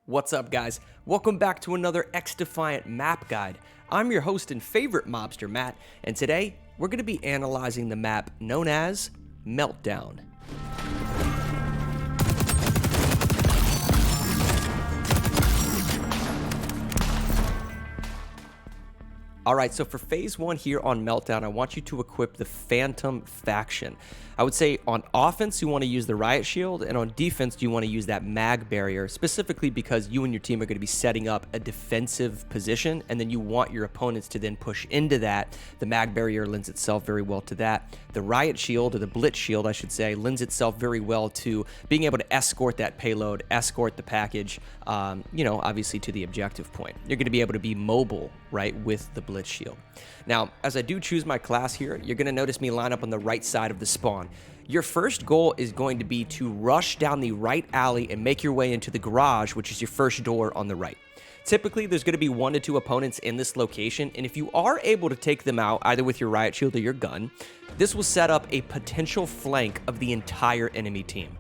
What's up, guys? Welcome back to another XDefiant map guide. I'm your host and favorite mobster, Matt, and today we're going to be analyzing the map known as Meltdown. Alright, so for phase 1 here on Meltdown, I want you to equip the Phantom faction. I would say on offense, you want to use the Riot Shield, and on defense, you want to use that Mag Barrier, specifically because you and your team are going to be setting up a defensive position, and then you want your opponents to then push into that. The Mag Barrier lends itself very well to that. The Riot Shield, or the Blitz Shield, I should say, lends itself very well to being able to escort that payload, escort the package, obviously to the objective point. You're going to be able to be mobile, right, with the Blitz Shield. Now, as I do choose my class here, you're going to notice me line up on the right side of the spawn. Your first goal is going to be to rush down the right alley and make your way into the garage, which is your first door on the right. Typically, there's going to be 1 to 2 opponents in this location, and if you are able to take them out, either with your Riot Shield or your gun, this will set up a potential flank of the entire enemy team.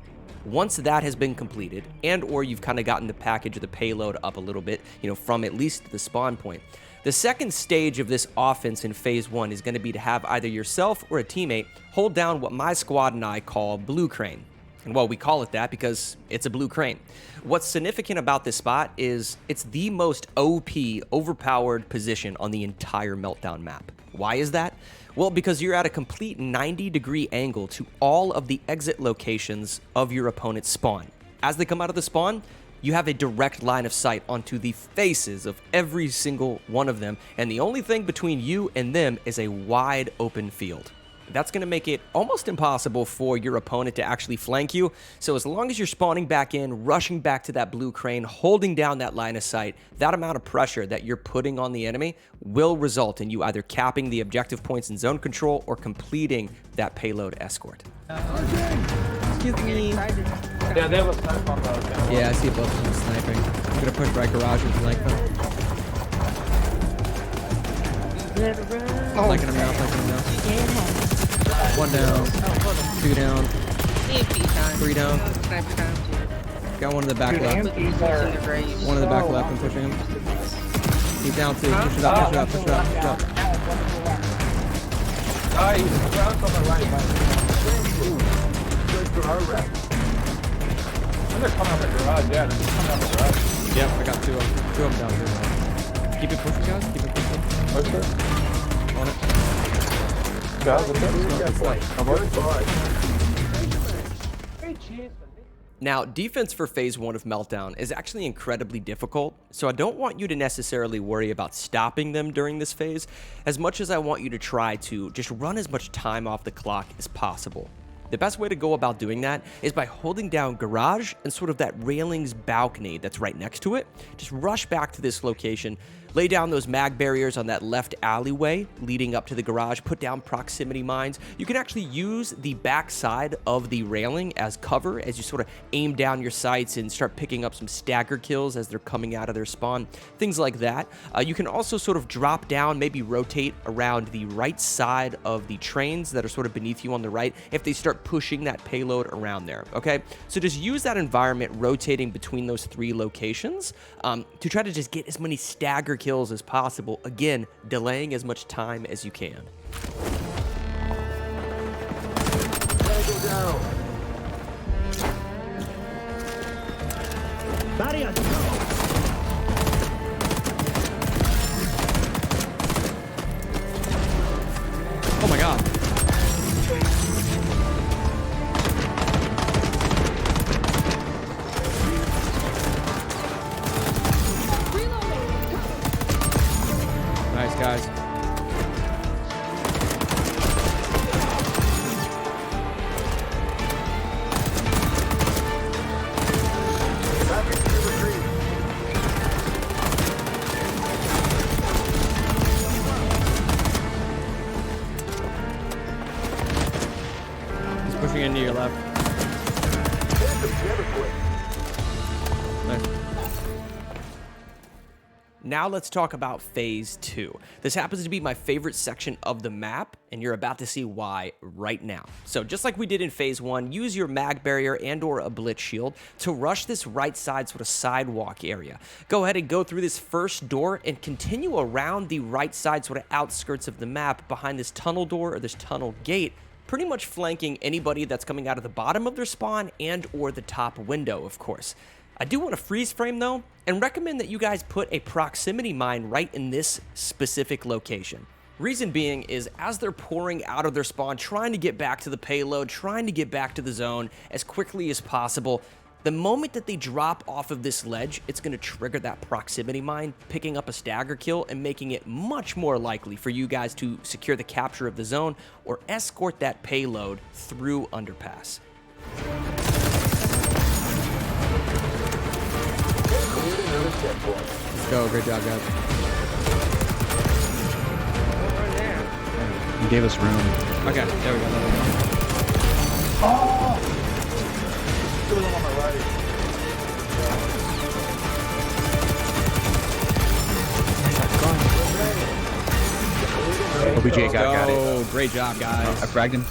Once that has been completed, and or you've kind of gotten the package or the payload up a little bit, from at least the spawn point, the second stage of this offense in phase 1 is going to be to have either yourself or a teammate hold down what my squad and I call Blue Crane. And well, we call it that because it's a blue crane. What's significant about this spot is it's the most OP, overpowered position on the entire Meltdown map. Why is that? Well, because you're at a complete 90-degree angle to all of the exit locations of your opponent's spawn. As they come out of the spawn, you have a direct line of sight onto the faces of every single one of them, and the only thing between you and them is a wide open field. That's going to make it almost impossible for your opponent to actually flank you, so as long as you're spawning back in, rushing back to that blue crane, holding down that line of sight, that amount of pressure that you're putting on the enemy will result in you either capping the objective points in zone control or completing that payload escort. Excuse me. Yeah, they have a sniper on the Yeah, I see both of them sniping. I'm gonna push right garage and flank them. Flanking them now, flanking them now. 1 down, 2 down, 3 down. Got one in the back left. One in the back left, I'm pushing him. He's down 2, push it up, push it up, push it up, push it up. He's down on the right. They're coming out the garage, yeah. They're coming out the garage. Yep, I got 2 of them down here. Keep it pushing, guys. Keep it pushing. Okay. On it. Now, defense for phase 1 of Meltdown is actually incredibly difficult, so I don't want you to necessarily worry about stopping them during this phase, as much as I want you to try to just run as much time off the clock as possible. The best way to go about doing that is by holding down garage and sort of that railings balcony that's right next to it. Just rush back to this location, lay down those mag barriers on that left alleyway leading up to the garage, put down proximity mines. You can actually use the back side of the railing as cover as you sort of aim down your sights and start picking up some stagger kills as they're coming out of their spawn, things like that. You can also sort of drop down, maybe rotate around the right side of the trains that are sort of beneath you on the right if they start pushing that payload around there, okay? So just use that environment rotating between those 3 locations to try to just get as many stagger kills as possible, again, delaying as much time as you can. Oh my god. Nice, guys. He's pushing into your left. Nice. Now let's talk about Phase 2. This happens to be my favorite section of the map, and you're about to see why right now. So just like we did in Phase 1, use your mag barrier and or a blitz shield to rush this right side sort of sidewalk area. Go ahead and go through this first door and continue around the right side sort of outskirts of the map behind this tunnel door or this tunnel gate, pretty much flanking anybody that's coming out of the bottom of their spawn and or the top window, of course. I do want to freeze frame though, and recommend that you guys put a proximity mine right in this specific location. Reason being is as they're pouring out of their spawn, trying to get back to the payload, trying to get back to the zone as quickly as possible, the moment that they drop off of this ledge, it's going to trigger that proximity mine, picking up a stagger kill and making it much more likely for you guys to secure the capture of the zone or escort that payload through underpass. Let's go. Great job, guys. You gave us room. Okay, there we go. Oh! Two of them on my right. OBJ got it. Oh, great job, guys. I fragged him.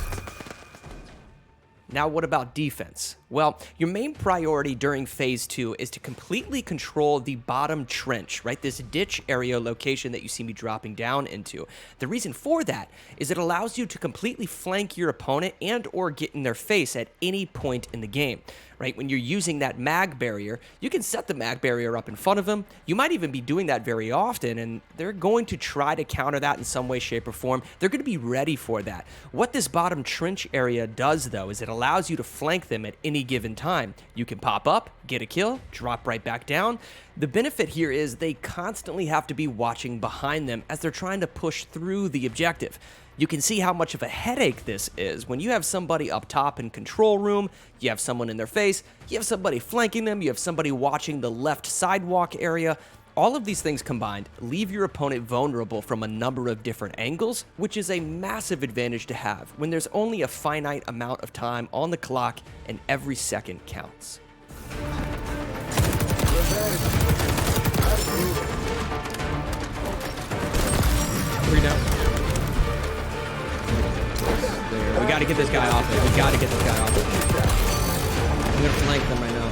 Now, what about defense? Well, your main priority during Phase 2 is to completely control the bottom trench, right? This ditch area location that you see me dropping down into. The reason for that is it allows you to completely flank your opponent and or get in their face at any point in the game, right? When you're using that mag barrier, you can set the mag barrier up in front of them. You might even be doing that very often, and they're going to try to counter that in some way, shape, or form. They're going to be ready for that. What this bottom trench area does, though, is it allows you to flank them at any given time. You can pop up, get a kill, drop right back down. The benefit here is they constantly have to be watching behind them as they're trying to push through the objective. You can see how much of a headache this is when you have somebody up top in control room, you have someone in their face, you have somebody flanking them, you have somebody watching the left sidewalk area. All of these things combined leave your opponent vulnerable from a number of different angles, which is a massive advantage to have when there's only a finite amount of time on the clock and every second counts. Three down. We got to get this guy off it. We got to get this guy off it. I'm going to flank them right now.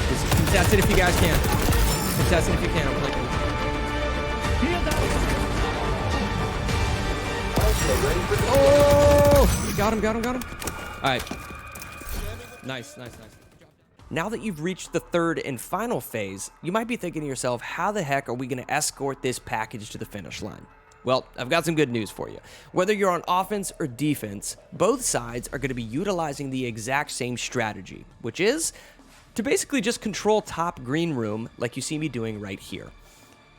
Just contest it if you guys can. Contest it if you can. I'm flanking. Oh! Got him. All right. Nice. Now that you've reached the third and final phase, you might be thinking to yourself, how the heck are we going to escort this package to the finish line? Well, I've got some good news for you. Whether you're on offense or defense, both sides are going to be utilizing the exact same strategy, which is to basically just control top green room like you see me doing right here.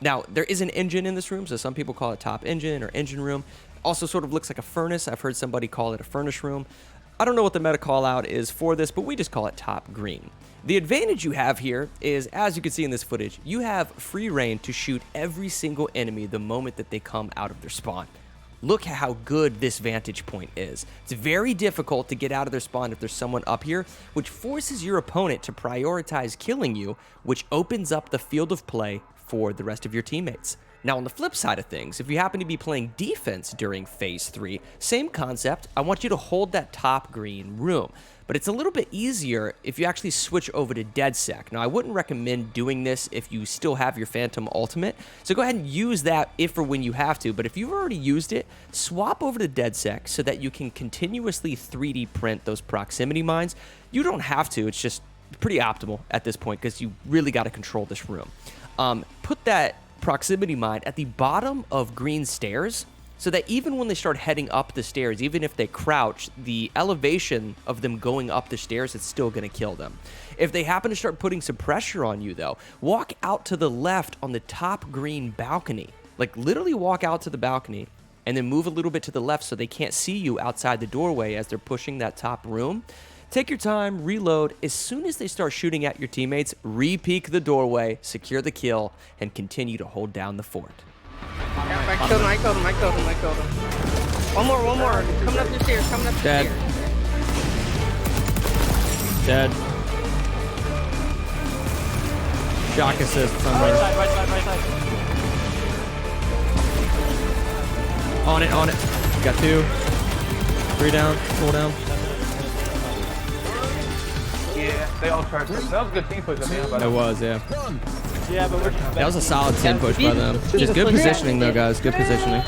Now, there is an engine in this room, so some people call it top engine or engine room. Also sort of looks like a furnace. I've heard somebody call it a furnace room. I don't know what the meta call out is for this, but we just call it top green. The advantage you have here is, as you can see in this footage, you have free reign to shoot every single enemy the moment that they come out of their spawn. Look how good this vantage point is. It's very difficult to get out of their spawn if there's someone up here, which forces your opponent to prioritize killing you, which opens up the field of play for the rest of your teammates. Now, on the flip side of things, if you happen to be playing defense during Phase 3, same concept, I want you to hold that top green room. But it's a little bit easier if you actually switch over to DeadSec. Now, I wouldn't recommend doing this if you still have your Phantom Ultimate, so go ahead and use that if or when you have to. But if you've already used it, swap over to DeadSec so that you can continuously 3D print those proximity mines. You don't have to, it's just pretty optimal at this point because you really got to control this room. Put that proximity mine at the bottom of green stairs so that even when they start heading up the stairs, even if they crouch, the elevation of them going up the stairs is still going to kill them. If they happen to start putting some pressure on you, though, walk out to the left on the top green balcony. Like, literally walk out to the balcony and then move a little bit to the left so they can't see you outside the doorway as they're pushing that top room. Take your time, reload. As soon as they start shooting at your teammates, re-peek the doorway, secure the kill, and continue to hold down the fort. I killed him. One more. Coming up the stairs, Dead. Dead. Shock assist for some Right reason. side, right side, right side. On it, on it. Got 2. 3 down, 4 down. Yeah, they all charged us. That was a good team push at the end, by the It way. was, yeah. Yeah, but we're That was a solid team push by them. Just good positioning though, guys. Good positioning.